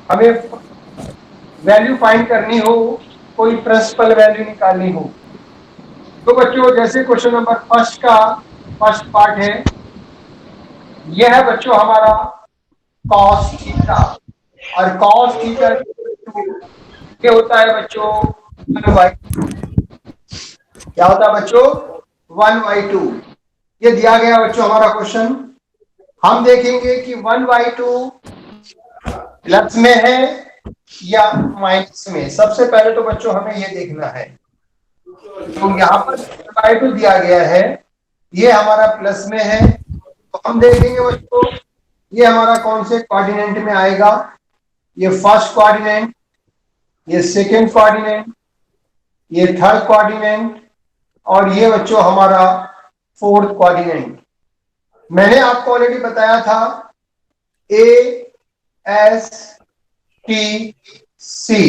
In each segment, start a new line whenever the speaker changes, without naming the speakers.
हमें value find करनी हो, कोई प्रिंसिपल वैल्यू निकालनी हो, तो बच्चों जैसे क्वेश्चन नंबर फर्स्ट का फर्स्ट पार्ट है, यह है बच्चों हमारा कॉस थीटा। और कॉस थीटा ये होता है बच्चों 1/2। क्या होता है बच्चों? 1/2। ये दिया गया बच्चों हमारा क्वेश्चन। हम देखेंगे कि 1/2 प्लस में है या माइनस में। सबसे पहले तो बच्चों हमें ये देखना है, तो यहाँ पर 1/2 दिया गया है, ये हमारा प्लस में है, तो हम देखेंगे बच्चों ये हमारा कौन से कोऑर्डिनेट में आएगा। ये फर्स्ट कोऑर्डिनेट, ये सेकंड कोऑर्डिनेट, ये थर्ड कोऑर्डिनेट, और ये बच्चों हमारा फोर्थ कोऑर्डिनेट। मैंने आपको ऑलरेडी बताया था ए एस टी सी।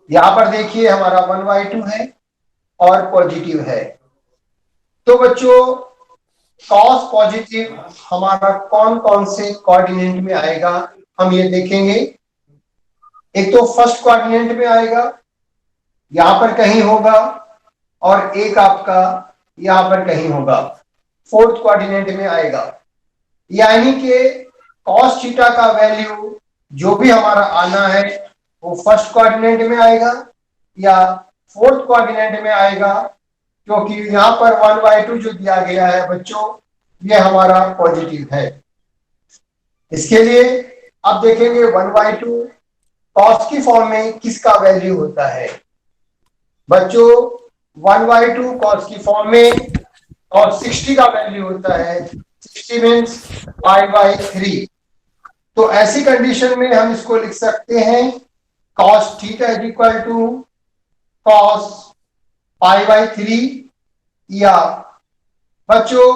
यहां पर देखिए हमारा 1/2 है और पॉजिटिव है। तो बच्चों कॉस पॉजिटिव हमारा कौन कौन से कोऑर्डिनेट में आएगा, हम ये देखेंगे। एक तो फर्स्ट कोऑर्डिनेट में आएगा, यहां पर कहीं होगा, और एक आपका यहां पर कहीं होगा, फोर्थ कोऑर्डिनेट में आएगा। यानी कि कॉस थीटा का वैल्यू जो भी हमारा आना है वो फर्स्ट कोऑर्डिनेट में आएगा या फोर्थ कोऑर्डिनेट में आएगा, क्योंकि यहां पर 1/2 जो दिया गया है बच्चों ये हमारा पॉजिटिव है। इसके लिए अब देखेंगे 1/2 कॉस की फॉर्म में किसका वैल्यू होता है। बच्चों 1/2 कॉस की फॉर्म में cos 60 का वैल्यू होता है। 60 मीन्स π/3। तो ऐसी कंडीशन में हम इसको लिख सकते हैं cos theta is equal to cos π/3, या बच्चों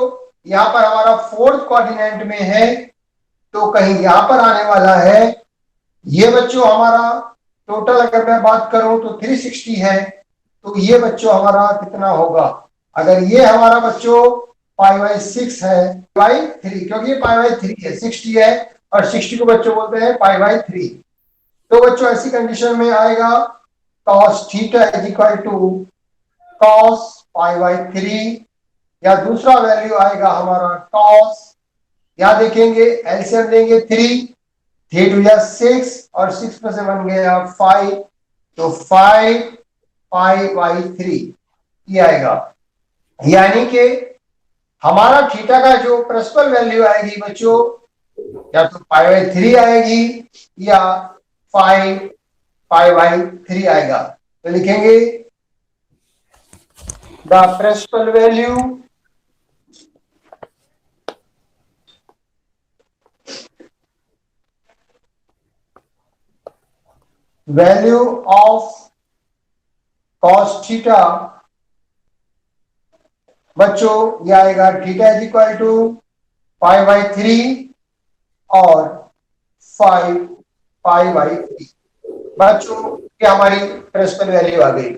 यहां पर हमारा फोर्थ कोऑर्डिनेट में है तो कहीं यहां पर आने वाला है। ये बच्चों हमारा टोटल अगर मैं बात करूं तो 360 है, तो ये बच्चों हमारा कितना होगा? अगर ये हमारा बच्चों π/6 है, π/3, क्योंकि ये π/3 है, 60 है और 60 को बच्चों बोलते हैं π/3। तो बच्चों ऐसी कंडीशन में आएगा cos theta is equal to cos π/3, या दूसरा वैल्यू आएगा हमारा cos, यहां देखेंगे एलसीएम देंगे 3, 3 टू या 6 और 6 में से बन गया 5, तो 5 π/3 ये आएगा। यानी कि हमारा थीटा का जो प्रिंसिपल वैल्यू आएगी बच्चों या तो π/3 आएगी या 5 π/3 आएगा। तो लिखेंगे the principal value of cos theta बच्चों ये आएगा थीटा इज इक्वल टू π/3 और 5 π/3। बच्चों ये हमारी प्रिंसिपल वैल्यू आ गई।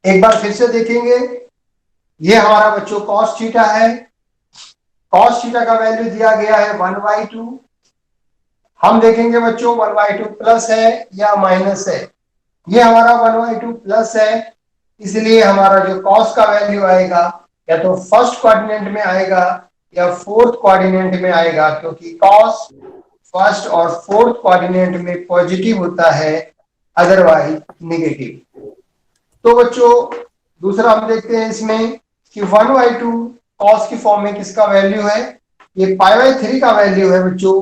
एक बार फिर से देखेंगे, ये हमारा बच्चों cos थीटा है। cos थीटा का वैल्यू दिया गया है 1/2। हम देखेंगे बच्चों 1/2 प्लस है या माइनस है। ये हमारा 1/2 प्लस है, इसलिए हमारा जो cos का वैल्यू आएगा या तो फर्स्ट कोऑर्डिनेट में आएगा या फोर्थ कोऑर्डिनेट में आएगा, क्योंकि cos फर्स्ट और फोर्थ कोऑर्डिनेट में पॉजिटिव होता है, अदरवाइज नेगेटिव। तो बच्चों दूसरा हम देखते हैं इसमें कि 1/2 cos की फॉर्म में किसका वैल्यू है, ये π/3 का वैल्यू है बच्चों,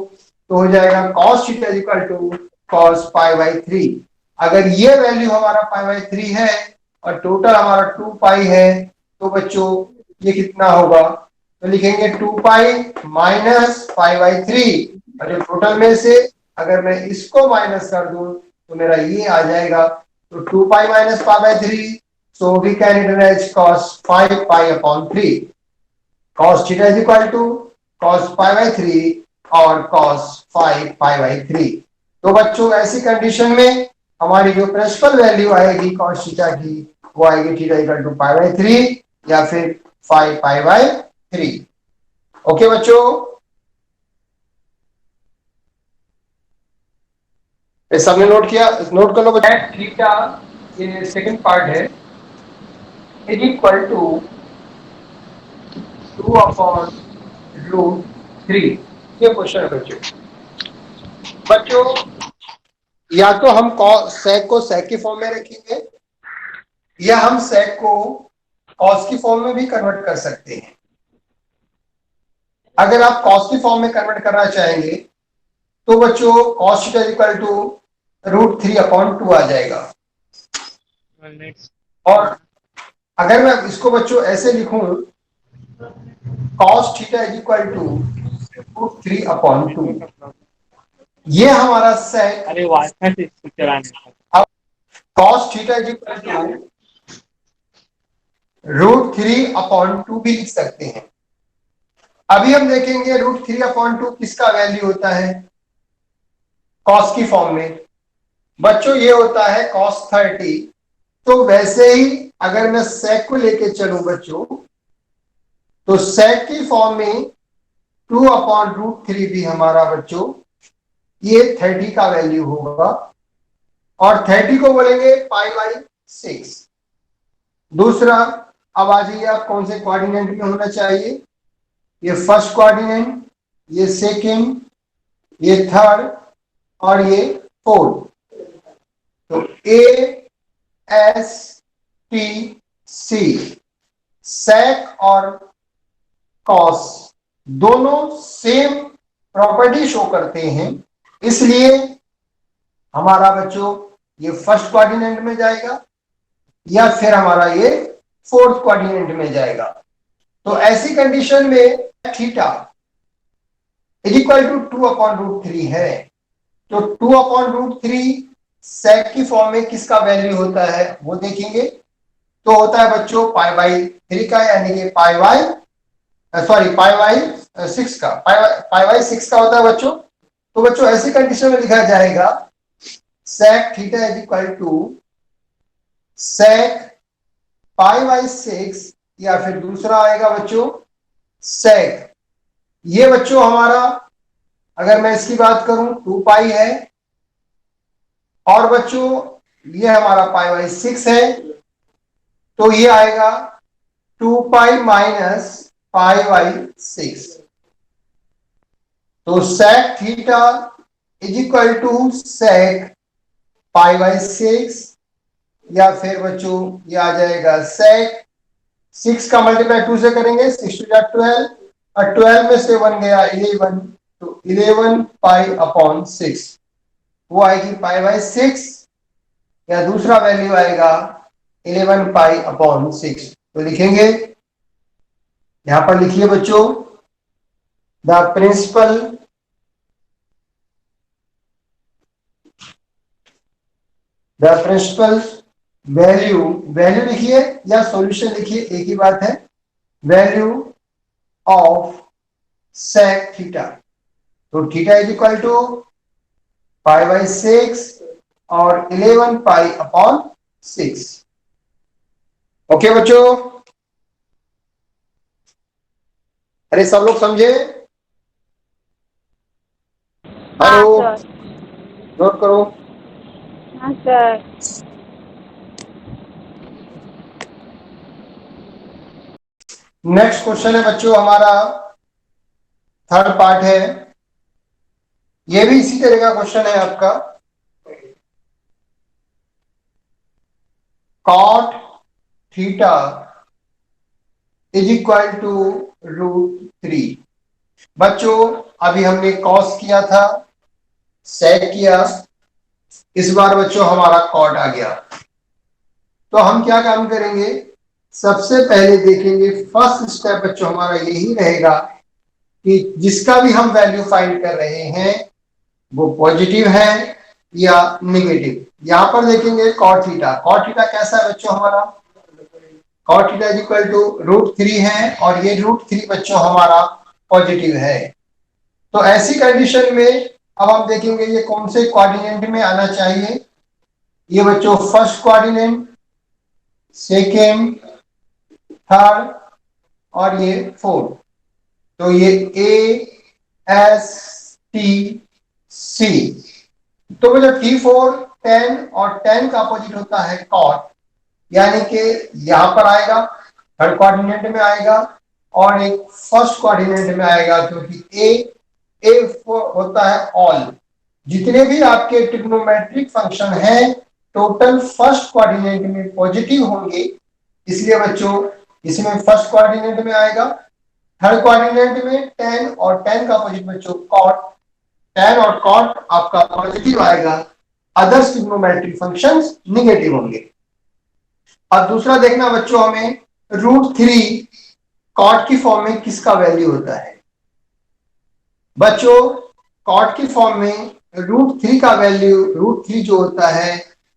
तो हो जाएगा cos theta is equal to cos π/3। अगर ये वैल्यू हमारा π/3 है और टोटल हमारा 2π है, तो बच्चों ये कितना होगा? तो लिखेंगे 2π माइनस π/3, और ये टोटल में से अगर मैं इसको माइनस कर दूं तो मेरा ये आ जाएगा, तो 2π minus π/3, so we can write as cos 5π/3। cos theta is equal to cos π/3 और cos 5π/3। तो बच्चों ऐसी कंडीशन में हमारी जो प्रिंसिपल वैल्यू आएगी cos थीटा की वो आएगी थीटा इक्वल टू π/3 या फिर 5π/3। ओके बच्चों, सबने नोट किया? नोट कर लो बच्चे। थीटा ये सेकंड पार्ट है, इज इक्वल टू 2/√3। ये क्वेश्चन है बच्चों। बच्चों या तो हम सेक को सेक की फॉर्म में रखेंगे, या हम सेक को कॉस की फॉर्म में भी कन्वर्ट कर सकते हैं। अगर आप कॉस की फॉर्म में कन्वर्ट करना चाहेंगे तो बच्चों कॉस थीटा इक्वल टू √3/2 आ जाएगा। और अगर मैं इसको बच्चों ऐसे लिखूं, cos theta is equal to √3/2, ये हमारा सेक।
अरे वाईफाई से इसको चलाने।
अब cos theta is equal to √3/2 भी लिख सकते हैं। अभी हम देखेंगे √3/2 किसका वैल्यू होता है कॉस की फॉर्म में। बच्चों ये होता है cos30। तो वैसे ही अगर मैं सेक को लेके चलूं बच्चों, तो सेक की फॉर्म में 2/√3 भी हमारा बच्चों ये 30 का वैल्यू होगा, और 30 को बोलेंगे π/6। दूसरा, अब आ जाइए आप कौन से कोऑर्डिनेट में होना चाहिए। ये फर्स्ट कोऑर्डिनेट, ये सेकंड, ये थर्ड और ये फोर्थ। तो ASTC सेक और कॉस दोनों सेम प्रॉपर्टी शो करते हैं, इसलिए हमारा बच्चों ये फर्स्ट कोऑर्डिनेट में जाएगा या फिर हमारा ये फोर्थ कोऑर्डिनेट में जाएगा। तो ऐसी कंडीशन में थीटा इज इक्वल टू 2/√3 है। तो 2/√3 सेक की फॉर्म में किसका वैल्यू होता है वो देखेंगे। तो होता है बच्चों π/3 का, यानी कि π/6 का, π/6 का होता है बच्चों। तो बच्चों ऐसी कंडीशन में लिखा जाएगा sec theta is equal to sec π/6, या फिर दूसरा आएगा बच्चों सेक, ये बच्चों हमारा अगर मैं इसकी बात करूं 2π है, और बच्चों ये हमारा π/6 है, तो ये आएगा 2π - π/6। तो sec theta is equal to sec π/6, या फिर बच्चों ये आ जाएगा सेक 6 का मल्टीप्लाई 2 से करेंगे, 6 × 12, और 12 में से 1 गया 11, तो 11π/6 वो आएगी π/6, या दूसरा वैल्यू आएगा 11π/6। तो लिखेंगे, यहां पर लिखिए बच्चों, द प्रिंसिपल वैल्यू लिखिए या सॉल्यूशन लिखिए, एक ही बात है, वैल्यू ऑफ सेक थीटा। तो थीटा इज इक्वल टू π/6 और 11π/6। ओके बच्चों, अरे सब लोग समझे? हेलो, नोट करो।
हाँ सर।
नेक्स्ट क्वेश्चन है बच्चों हमारा थर्ड पार्ट है, ये भी इसी तरह का क्वेश्चन है आपका। Cot theta is equal to √3। बच्चों अभी हमने कॉस किया था, सेक किया, इस बार बच्चों हमारा कॉट आ गया। तो हम क्या काम करेंगे, सबसे पहले देखेंगे, फर्स्ट स्टेप बच्चों हमारा यही रहेगा कि जिसका भी हम वैल्यू फाइंड कर रहे हैं वो पॉजिटिव है या नेगेटिव। यहां पर देखेंगे कॉट थीटा कैसा है बच्चों हमारा, cot theta is equal to √3 है, और ये √3 बच्चों हमारा पॉजिटिव है। तो ऐसी कंडीशन में अब हम देखेंगे ये कौन से कोऑर्डिनेट में आना चाहिए। ये बच्चों फर्स्ट कोऑर्डिनेट, सेकेंड, थर्ड और ये फोर्थ। तो ये ASTC तो वो जो T4 10 और 10 का अपोजिट होता है cot, यानी कि यहां पर आएगा, थर्ड कोऑर्डिनेट में आएगा और एक फर्स्ट कोऑर्डिनेट में आएगा, जो कि ए होता है ऑल। जितने भी आपके ट्रिग्नोमेट्रिक फंक्शन हैं टोटल फर्स्ट कोऑर्डिनेट में पॉजिटिव होंगे, इसलिए बच्चों इसमें फर्स्ट कोऑर्डिनेट में आएगा। थर्ड कोऑर्डिनेट में 10 और 10 का अपोजिट बच्चों cot, 10 और cot आपका पॉजिटिव आएगा, अदर्स ट्रिग्नोमेट्रिक फंक्शंस निगेटिव होंगे। अब दूसरा देखना बच्चों हमें √3 कॉट की फॉर्म में किसका वैल्यू होता है। बच्चों कॉट की फॉर्म में √3 का वैल्यू, √3 जो होता है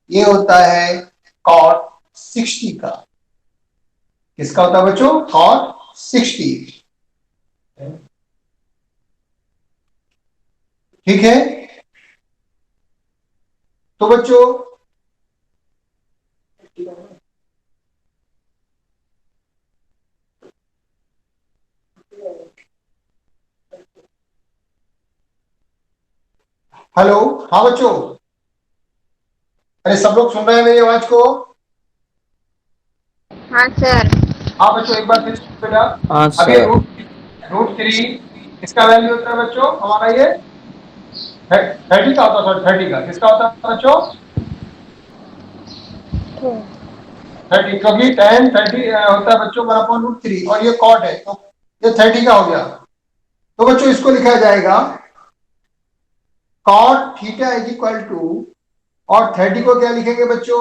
ये होता है cot 60 का। किसका होता है बच्चों? cot 60। ठीक है, तो बच्चों हेलो, हाँ बच्चों, अरे सब लोग सुन रहे हैं मेरी आवाज को?
हाँ सर।
हाँ बच्चों, एक बार फिर बेटा,
हाँ
अभी
सर।
√3 इसका वैल्यू होता है बच्चों हमारा ये 30 का होता है, 30 का किसका होता है बच्चों? 30, क्योंकि 10 30 होता है बच्चों 1/√3 और ये कॉट है, तो ये 30 का हो गया। तो बच्चों इसको लिखा जाएगा cot theta is equal to, और 30 को क्या लिखेंगे बच्चों?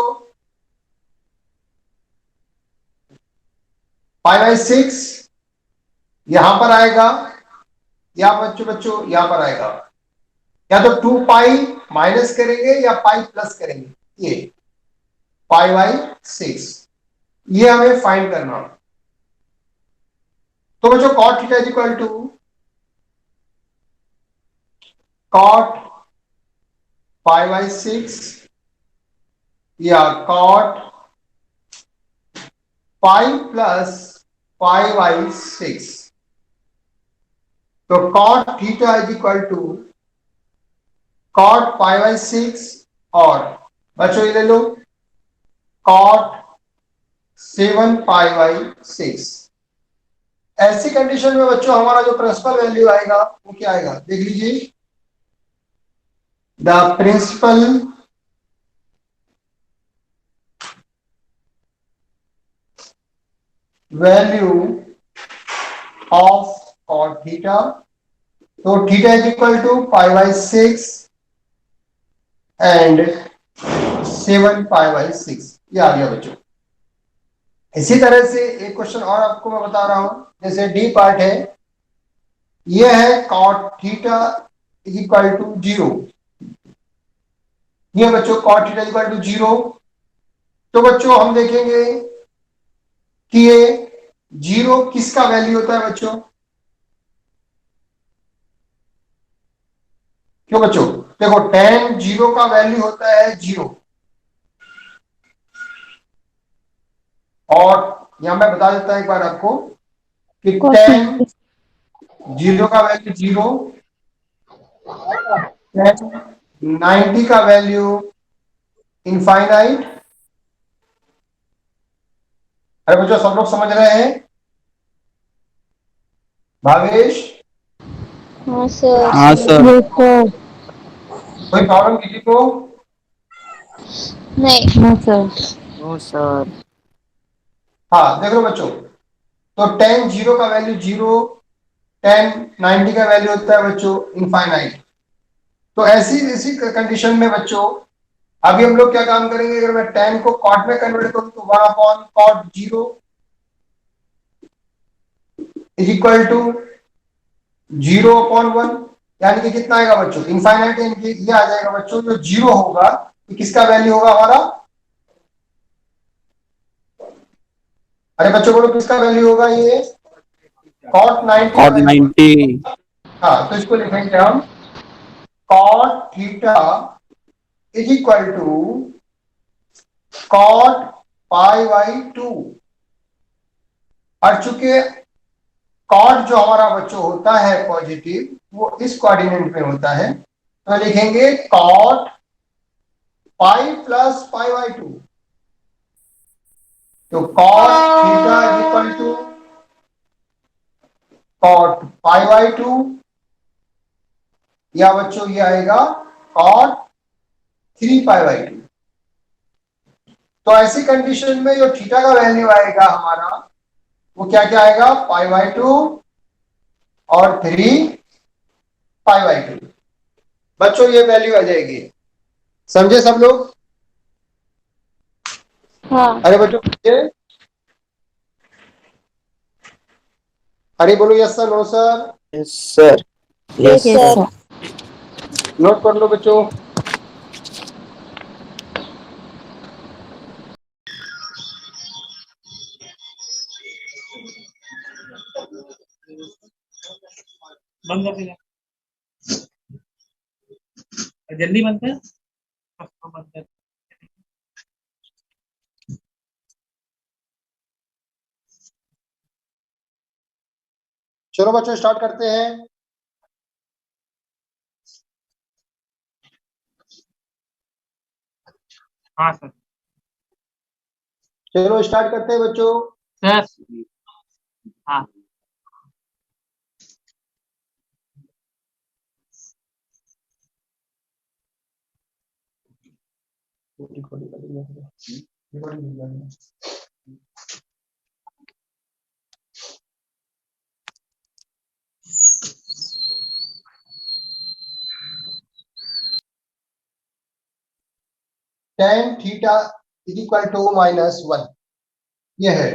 π/6 यहां पर आएगा, या बच्चों यहां पर आएगा, या तो 2 माइनस करेंगे या पाई प्लस करेंगे, ये π/6 ये हमें फाइंड करना। तो बच्चों cot theta is equal to cot π/6 या cot पाई प्लस π/6। तो cot theta is equal to cot π/6 और बच्चों ये ले लो cot 7π/6। ऐसी कंडीशन में बच्चों हमारा जो प्रिंसिपल वैल्यू आएगा वो क्या आएगा, देख लीजिए। The principal value of cot theta, तो theta is equal to π/6 and 7π/6, ये आ गया बच्चों। इसी तरह से एक क्वेश्चन और आपको मैं बता रहा हूं, जैसे डी पार्ट है, ये है cot theta is equal to 0, ये बच्चों cot theta is equal to 0। तो बच्चों हम देखेंगे कि ये 0 किसका वैल्यू होता है बच्चों? क्यों बच्चों? देखो tan 0 का वैल्यू होता है 0, और यहां मैं बता देता हूं एक बार आपको कि tan 0 का वैल्यू 0, tan 90 का वैल्यू इनफाइनाइट। अरे बच्चों सब लोग समझ रहे हैं? भावेश?
हाँ सर।
हाँ सर।
कोई प्रॉब्लम किसी को?
नहीं। हाँ सर।
No sir.
हाँ देख लो बच्चों, तो tan 0 का वैल्यू 0, tan 90 का वैल्यू होता है बच्चों इनफाइनाइट। तो ऐसी कंडीशन में बच्चों अभी हम लोग क्या काम करेंगे, अगर मैं tan को cot में कन्वर्ट करूं तो 1/cot 0 इज इक्वल टू 0/1, यानी कि कितना आएगा बच्चों? इनफाइनाइट, यानी कि ये आ जाएगा बच्चों, जो 0 होगा ये किसका वैल्यू होगा हमारा? अरे बच्चों बोलो किसका वैल्यू होगा? ये cot 90 का
और
वैल्यू।
90।
हाँ, तो इसको लिखेंगे हम cot theta is equal to cot π/2, और चूंकि cot जो हमारा बच्चों होता है पॉजिटिव, वो इस कोऑर्डिनेट में होता है, तो लिखेंगे cot pi plus pi by 2, तो cos theta is equal to cot pi by 2, या बच्चों ये आएगा cot 3 पाई बाई 2। तो ऐसी कंडीशन में जो थीटा का वैल्यू आएगा हमारा वो क्या क्या आएगा, पाई बाई 2 और 3 पाई बाई 2। बच्चों ये वैल्यू आ जाएगी, समझे सब लोग?
हाँ
अरे बच्चों ये, अरे बोलो yes sir, no sir,
yes sir.
Yes sir.
Note कर लो बच्चों।
बंद कर देगा, जल्दी बंद कर, बंद कर।
चलो बच्चों स्टार्ट करते हैं।
हाँ सर।
चलो स्टार्ट करते हैं बच्चों।
सर हाँ
tan theta is equal to -1, ये है।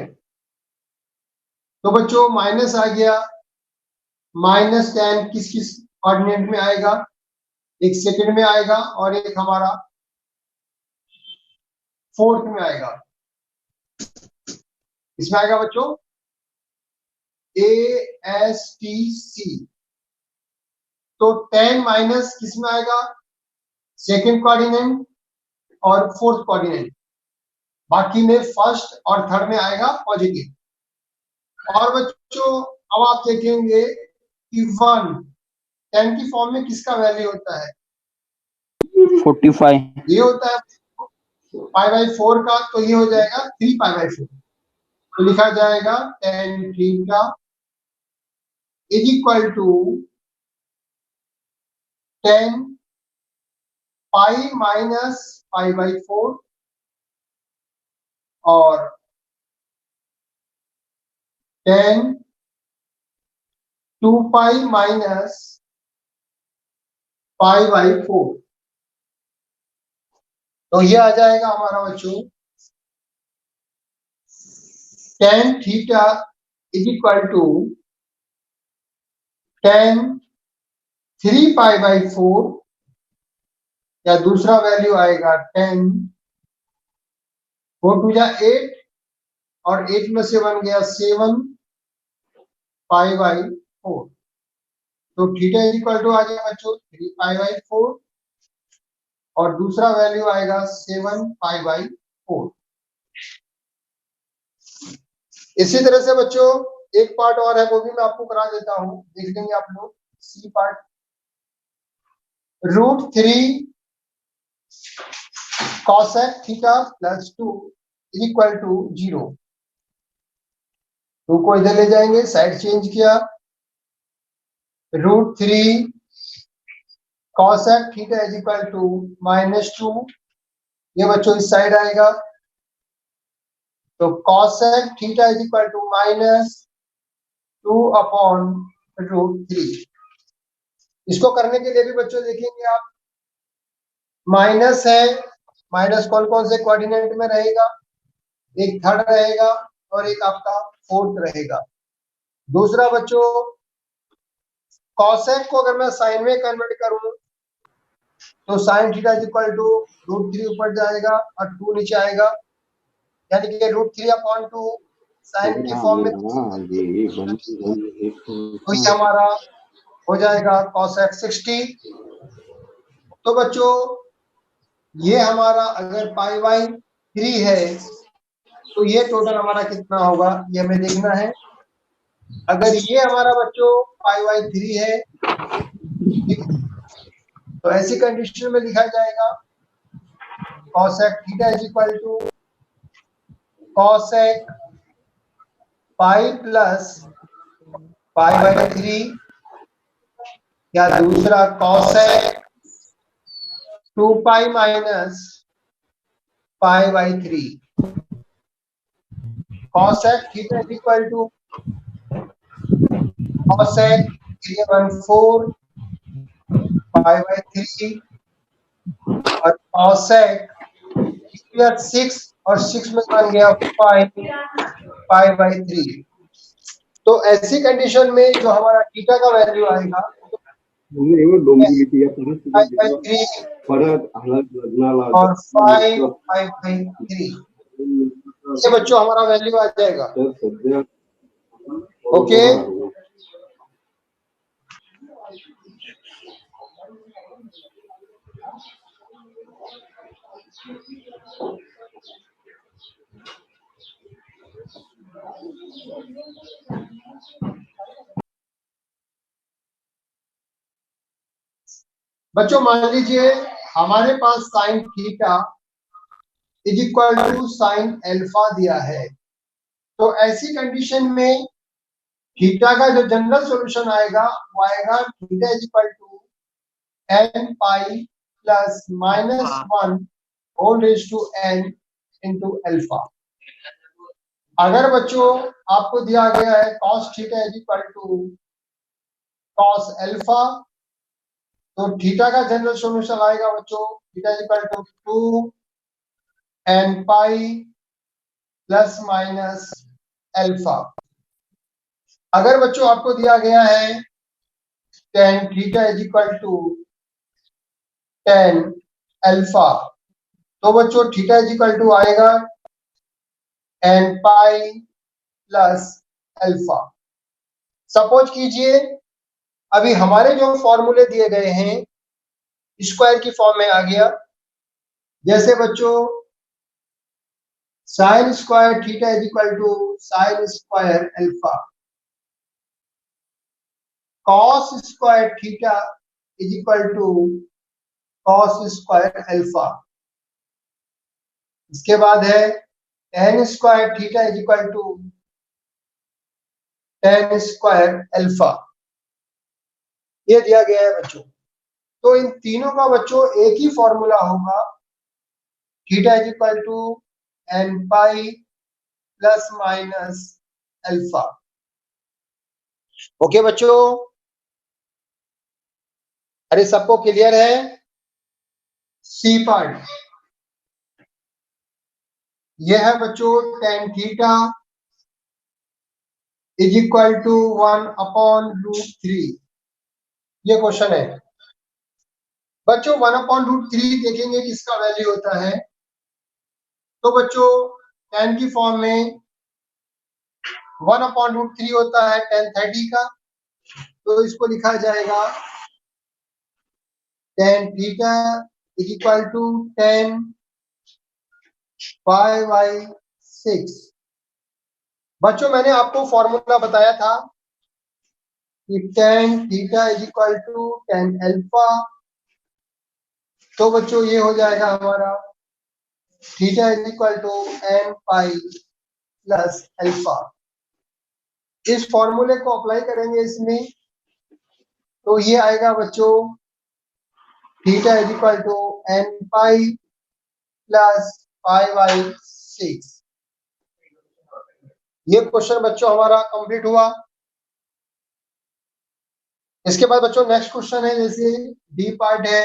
तो बच्चों माइनस आ गया, माइनस tan किस किस कोऑर्डिनेट में आएगा, एक सेकंड में आएगा और एक हमारा फोर्थ में आएगा। इसमें आएगा बच्चों ASTC। तो tan माइनस किस में आएगा, सेकंड कोऑर्डिनेट और फोर्थ कोऑर्डिनेट, बाकी में फर्स्ट और थर्ड में आएगा पॉजिटिव। और बच्चों अब आप देखेंगे कि 1 tan की फॉर्म में किसका वैल्यू होता है,
45।
ये होता है पाई बाई 4 का, तो ये हो जाएगा 3 पाई बाई 4। तो लिखा जाएगा tan theta is equal to tan pi minus pi by 4 और tan 2 pi minus pi by 4। तो ये आ जाएगा हमारा बच्चों tan theta is equal to tan 3 pi by 4, या दूसरा वैल्यू आएगा tan 4 टू जा 8 और 8 में से बन गया 7 पाई बाई 4। तो थीटा इज इक्वल टू आ गया बच्चों 3 पाई बाई 4 और दूसरा वैल्यू आएगा 7 पाई बाई 4। इसी तरह से बच्चों एक पार्ट और है, वो भी मैं आपको करा देता हूं, देख लेंगे आप लोग। C part, √3 cosec theta plus 2 is equal to 0। 2 को इधर ले जाएंगे, साइड चेंज किया, √3 cosec theta is equal to -2, ये बच्चों इस साइड आएगा। तो cosec theta is equal to -2 upon √3। इसको करने के लिए भी बच्चों देखेंगे आप, माइनस है, माइनस कौन कौन से कोऑर्डिनेट में रहेगा, एक थर्ड रहेगा और एक आपका फोर्थ रहेगा। दूसरा बच्चों cosec को अगर मैं साइन में कन्वर्ट करूं तो sine theta is equal to √3 ऊपर जाएगा और 2 नीचे आएगा, यानी कि √3 अपॉन 2 साइन की फॉर्म में, तो ये हमारा हो जाएगा cosec 60। तो बच्चों ये हमारा अगर पाई बाई 3 है तो ये टोटल हमारा कितना होगा, ये हमें देखना है। अगर ये हमारा बच्चों पाई बाई 3 है तो ऐसी कंडीशन में लिखा जाएगा cosec theta is equal to cosec pi plus pi by 3 या दूसरा cosec 2 pi minus pi by 3. Cosec theta is equal to cosec 3/4 pi by 3 और cosec 6 और 6 में बन गया pi by 3. तो ऐसी कंडीशन में जो हमारा थीटा का वैल्यू आएगा pi by 3 और 5 pi by 3 ये बच्चों हमारा वैल्यू आ जाएगा. ओके बच्चों मान लीजिए हमारे पास sine theta is equal to sine alpha दिया है. तो ऐसी कंडीशन में थीटा का जो जनरल सॉल्यूशन आएगा वो आएगा theta is equal to n pi plus -1 whole raise to n into alpha. अगर बच्चों आपको दिया गया है cos theta is equal to cos alpha तो थीटा का जनरल सॉल्यूशन आएगा बच्चों theta is equal to 2 n pi plus minus alpha. अगर बच्चों आपको दिया गया है tan theta is equal to tan alpha तो बच्चों थीटा इज इक्वल टू आएगा n pi plus alpha. Suppose कीजिए अभी हमारे जो फॉर्मूले दिए गए हैं स्क्वायर की फॉर्म में आ गया. जैसे बच्चों sine square theta is equal to sine square alpha, cos square theta is equal to cos square alpha. इसके बाद है tan square theta is equal to tan square alpha. ये दिया गया है बच्चों. तो इन तीनों का बच्चों एक ही फॉर्मूला होगा theta is equal to n pi plus minus alpha. Okay बच्चों, अरे सबको क्लियर है? सी पार्ट यह है बच्चों tan theta is equal to 1/√3. ये क्वेश्चन है बच्चों. 1/√3 देखेंगे किसका वैल्यू होता है. तो बच्चों tan की फॉर्म में 1/√3 होता है tan 30 का. तो इसको लिखा जाएगा tan theta is equal to tan pi by 6. बच्चों मैंने आपको फॉर्मूला बताया था कि tan theta is equal to tan alpha. तो बच्चों ये हो जाएगा हमारा theta is equal to n pi plus alpha. इस फॉर्मूले को अप्लाई करेंगे इसमें तो ये आएगा बच्चों theta is equal to n pi plus pi by 6. ये क्वेश्चन बच्चों हमारा कंप्लीट हुआ. इसके बाद बच्चों नेक्स्ट क्वेश्चन है जैसे डी पार्ट है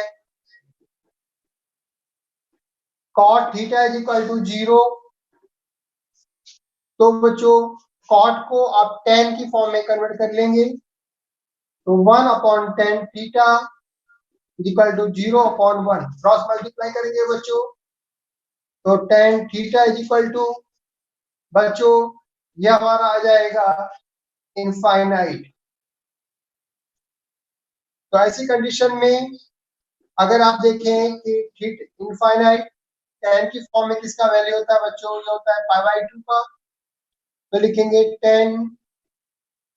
cot theta is equal to 0. तो बच्चों cot को आप tan की फॉर्म में कन्वर्ट कर लेंगे तो 1/tan theta is equal to 0/1. Cross multiply करेंगे बच्चों तो tan theta is equal to बच्चों ये हमारा आ जाएगा इनफाइनाइट. तो ऐसी कंडीशन में अगर आप देखें कि इनफाइनाइट tan की फॉर्म में किसका वैल्यू होता है बच्चों, ये होता है π/2 का. तो लिखेंगे tan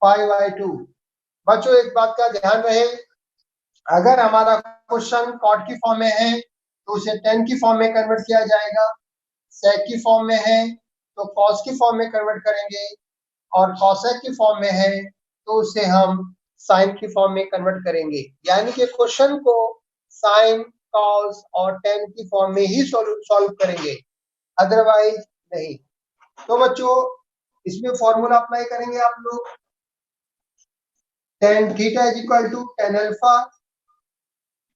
π/2. बच्चों एक बात का ध्यान रहे अगर हमारा क्वेश्चन cot की फॉर्म में है तो उसे टेन की फॉर्म में कन्वर्ट किया जाएगा, सेक की फॉर्म में है तो कॉस की फॉर्म में कन्वर्ट करेंगे, और कॉसेक की फॉर्म में है तो उसे हम साइन की फॉर्म में कन्वर्ट करेंगे। यानी कि क्वेश्चन को साइन, कॉस और टेन की फॉर्म में ही सॉल्व करेंगे, अदरवाइज नहीं। तो बच्चों इसमें फॉर्मूला अप्लाई करेंगे आप लोग, tan theta is equal to tan alpha,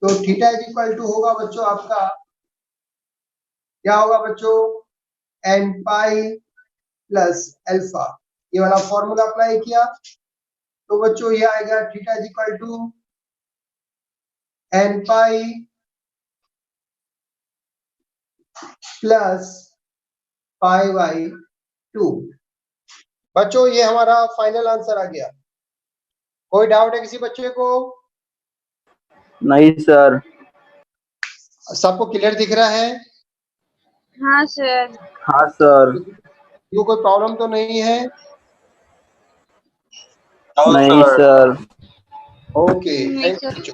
तो थीटा इज इक्वल टू होगा बच्चों आपका, क्या होगा बच्चों, एन पाई प्लस अल्फा। ये वाला फॉर्मूला अप्लाई किया तो बच्चों ये आएगा theta is equal to n pi plus pi by 2। बच्चों ये हमारा फाइनल आंसर आ गया। कोई डाउट है किसी बच्चे को?
नहीं सर।
सबको क्लियर दिख रहा है?
हाँ सर।
हाँ सर।
ये कोई प्रॉब्लम तो नहीं है?
नहीं सर।
ओके,
नहीं
थैंक
सर।
यू।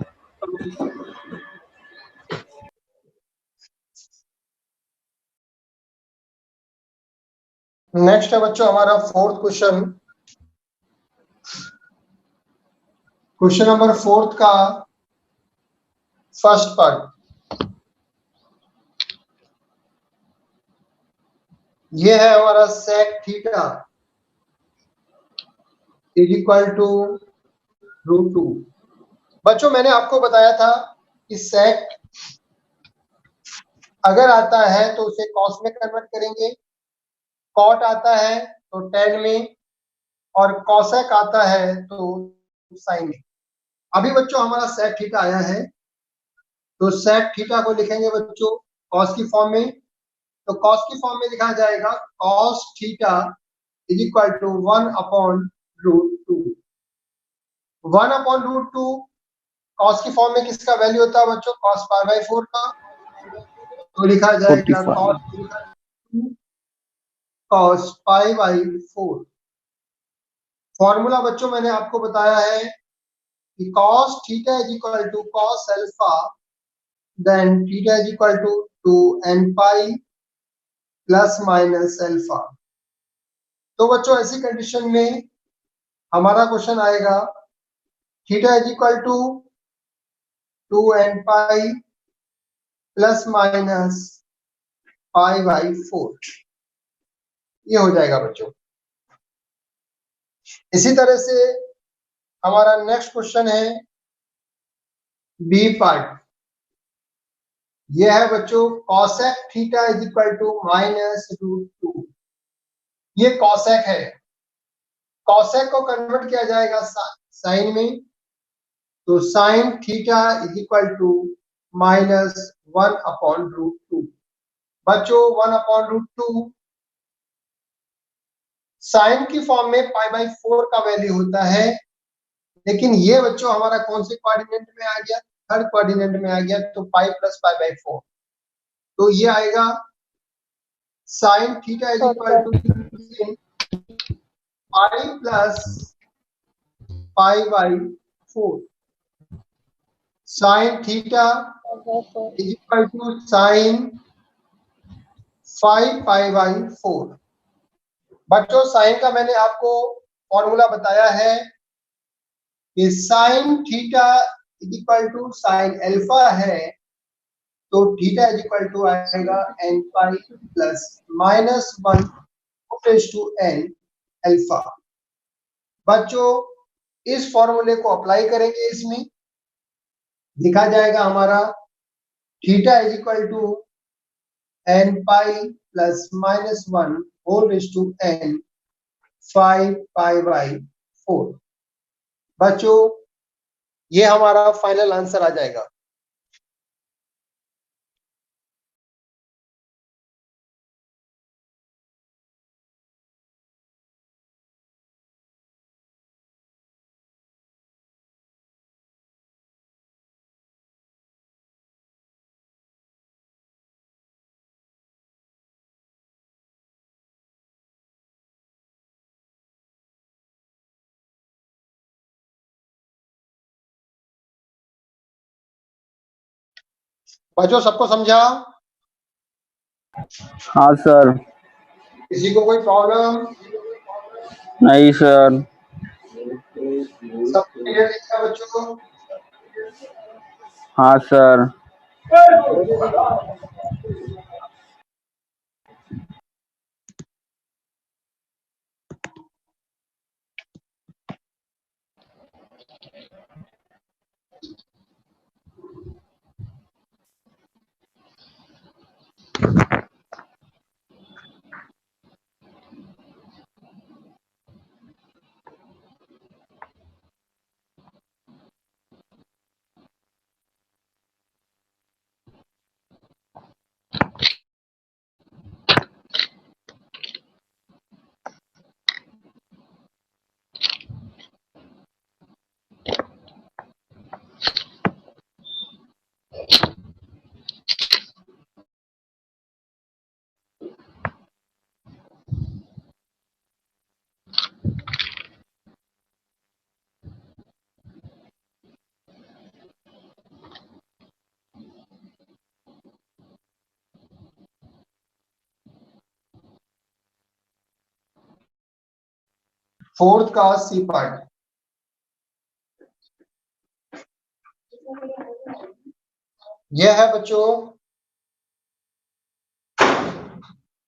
नेक्स्ट है बच्चों हमारा fourth question. Question number fourth का फर्स्ट पार्ट ये है हमारा sec theta is equal to root 2। बच्चों मैंने आपको बताया था कि सेक अगर आता है तो उसे कॉस में कन्वर्ट करेंगे, कॉट आता है तो टेन में, और कॉसेक आता है तो साइन में। अभी बच्चों हमारा सेक थीटा आया है तो सेक थीटा को लिखेंगे बच्चों कॉस की फॉर्म में, तो कॉस की फॉर्म में लिखा जाएगा cos theta is equal to 1 upon root 2। 1 upon root 2 cos की फॉर्म में किसका वैल्यू होता है बच्चों, कॉस पाई बाई 4 का, तो लिखा जाएगा
45।
Cos pi by 4। फॉर्मूला बच्चों मैंने आपको बताया है कि cos theta is equal to cos alpha then theta is equal to 2 n pi plus minus alpha. तो बच्चों ऐसी कंडीशन में हमारा क्वेश्चन आएगा theta is equal to 2 n pi plus minus pi by 4, ये हो जाएगा बच्चों। इसी तरह से हमारा नेक्स्ट क्वेश्चन है बी पार्ट, ये है बच्चों cosec theta is equal to minus root 2। ये कॉसेक है, कॉसेक को कन्वर्ट किया जाएगा साइन में, तो sine theta is equal to minus 1 upon root 2। बच्चों 1 अपॉन रूट 2 साइन की फॉर्म में पाई बाई 4 का वैल्यू होता है, लेकिन ये बच्चों हमारा कौन से कोऑर्डिनेट में आ गया, थर्ड कोऑर्डिनेट में आ गया, तो पाई प्लस पाई बाई 4, तो ये आएगा sine theta is equal to pi plus pi by 4। Sine theta is equal to sine 5 pi by 4। बच्चों साइन का मैंने आपको फॉर्मूला बताया है कि sine theta is equal to sine alpha है, तो थीटा इज इक्वल टू आएगा n pi plus minus 1 raise to n alpha. बच्चों इस फॉर्मूले को अप्लाई करेंगे, इसमें लिखा जाएगा हमारा theta is equal to n pi plus minus 1 whole raise to n 5 pi by 4। बच्चों ये हमारा फाइनल आंसर आ जाएगा। बच्चों सबको समझा?
हाँ सर।
किसी को कोई प्रॉब्लम?
नहीं सर।
सब क्लियर दिखा बच्चों को?
हाँ सर।
फोर्थ का सी पार्ट। यह है बच्चों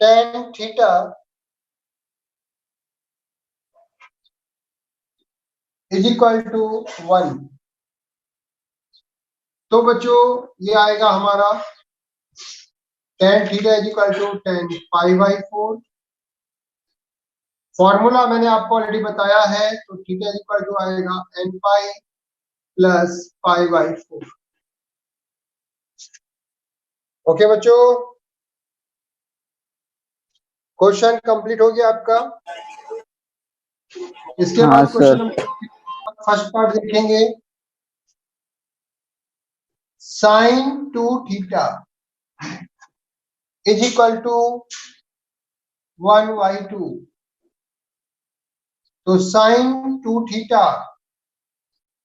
tan theta is equal to 1। तो बच्चों ये आएगा हमारा tan theta is equal to tan π/4। Formula मैंने आपको ऑलरेडी बताया है, तो थीटा इज इक्वल टू आएगा n पाई प्लस π/4। ओके बच्चों, क्वेश्चन कंप्लीट हो गया आपका। इसके
हाँ
बाद question
sir.
Number first part देखेंगे। sin 2 theta is equal to 1/2। तो sin 2 थीटा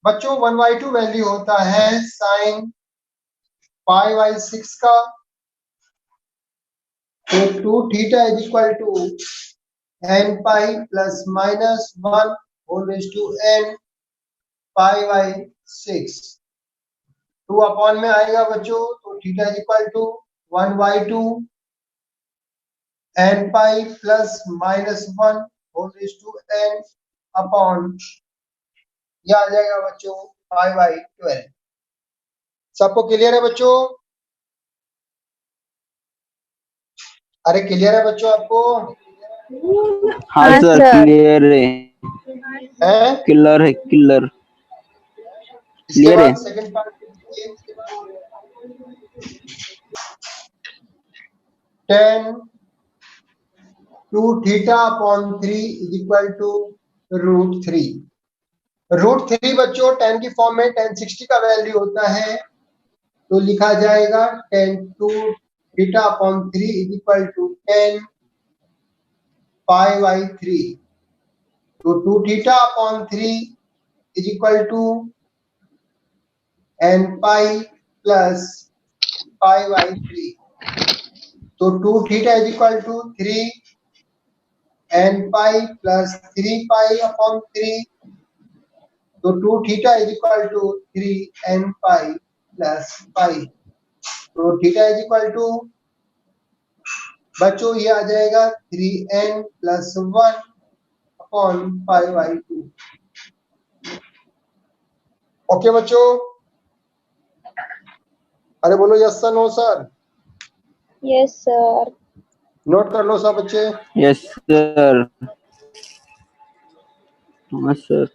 बच्चों 1/2 वैल्यू होता है sin π/6 का। तो 2 theta is equal to n pi plus minus 1 whole raise to n π/6। 2 upon में आएगा बच्चों, तो theta is equal to 1/2 n pi plus minus 1 whole raise to n upon यह आ जाएगा बच्चों π/12। सबको क्लियर है बच्चों? अरे क्लियर है बच्चों आपको?
हाँ
हाँ
सर,
सर।
क्लियर है।
है?
क्लियर है, क्लियर।
इसके
क्लियर है।
बाद सेकंड पार्ट देखिए। tan 2 theta upon 3 is equal to √3। √3 बच्चों tan की फॉर्म में tan 60 का वैल्यू होता है, तो लिखा जाएगा tan 2 theta upon 3 is equal to tan π/3। तो 2 theta upon 3 is equal to n pi plus π/3। तो 2 theta is equal to 3 n pi plus 3 pi upon 3। तो 2 theta is equal to 3 n pi plus pi. तो theta is equal to बच्चों ये आ जाएगा 3n plus 1 upon π/2। Okay बच्चों, अरे बोलो yes sir, no sir?
Yes sir.
Note कर लो सब बच्चे।
Yes sir. हाँ सर।